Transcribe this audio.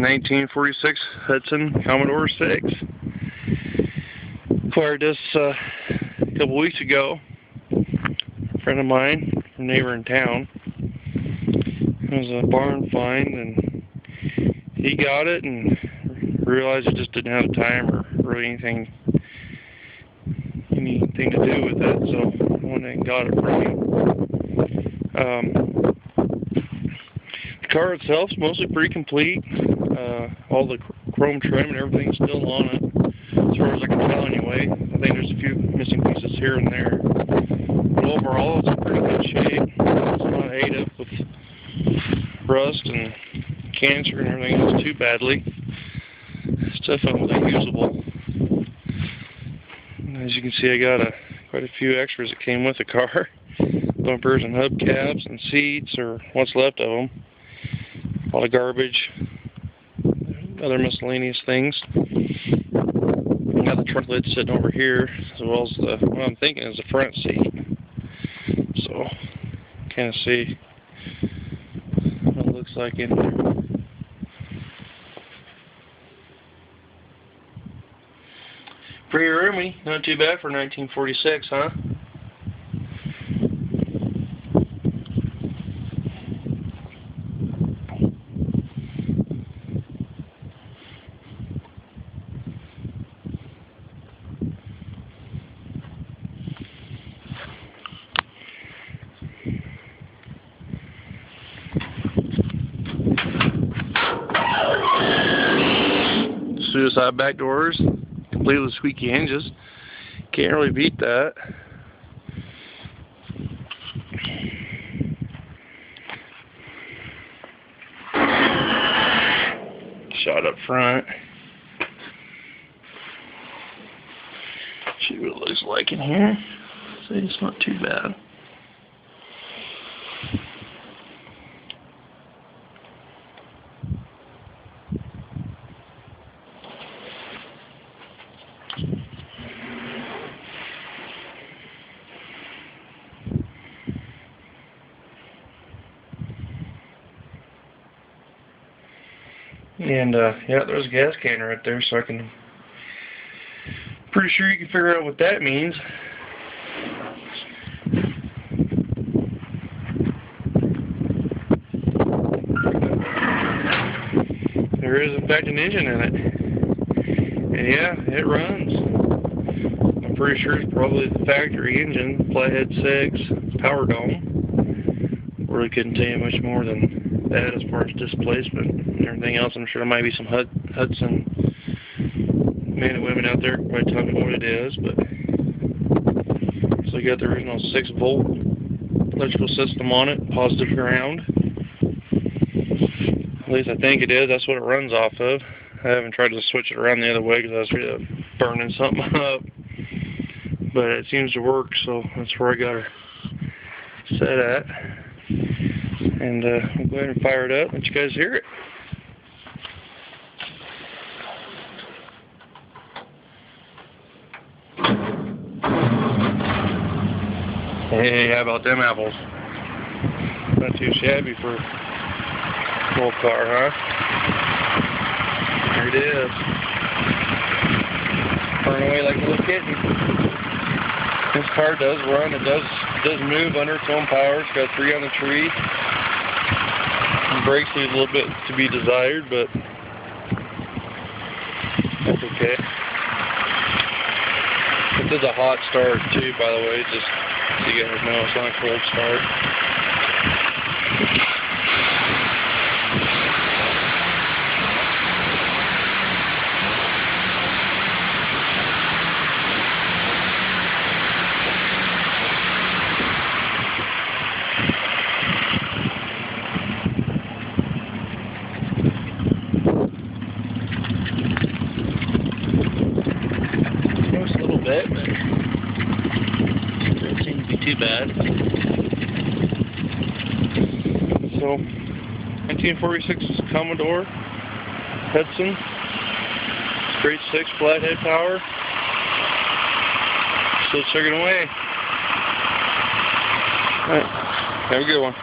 1946 Hudson Commodore 6. Acquired this a couple weeks ago. A friend of mine, a neighbor in town. It was a barn find, and he got it and realized it just didn't have the time or really anything to do with it, so I went and got it from him. The car itself is mostly pretty complete. All the chrome trim and everything's still on it, as far as I can tell anyway. I think there's a few missing pieces here and there, but overall it's in pretty good shape. It's not ate up with rust and cancer and everything else too badly. It's definitely usable. As you can see, I got quite a few extras that came with the car. Bumpers and hubcaps and seats, or what's left of them. A lot of garbage, other miscellaneous things. I got the trunk lid sitting over here, as well as what I'm thinking is the front seat. So, kind of see what it looks like in there. Pretty roomy, not too bad for 1946, huh? Suicide back doors, completely squeaky hinges. Can't really beat that. Shot up front. See what it looks like in here. See, it's not too bad. And yeah, there's a gas can right there, so I can, pretty sure you can figure out what that means. There is in fact an engine in it, and yeah, it runs. I'm pretty sure it's probably the factory engine, Flathead 6 Power Dome. Really couldn't tell you much more than that as far as displacement and everything else. I'm sure there might be some Hudson men and women out there probably tell me what it is, but so you got the original 6-volt electrical system on it, positive ground. At least I think it is. That's what it runs off of. I haven't tried to switch it around the other way because I was afraid of burning something up, but it seems to work, so that's where I got her set at. And we'll go ahead and fire it up, let you guys hear it. Hey, how about them apples? Not too shabby for a old car, huh? There it is. Burning away like a little kitten. This car does run, it does move under its own power. It's got 3 on the tree. And brakes need a little bit to be desired, but that's okay. This is a hot start too, by the way, just so you guys know, it's not a cold start. Bit, but doesn't seem to be too bad. So, 1946 Commodore Hudson, straight 6 flathead power. Still chugging away. All right, have a good one.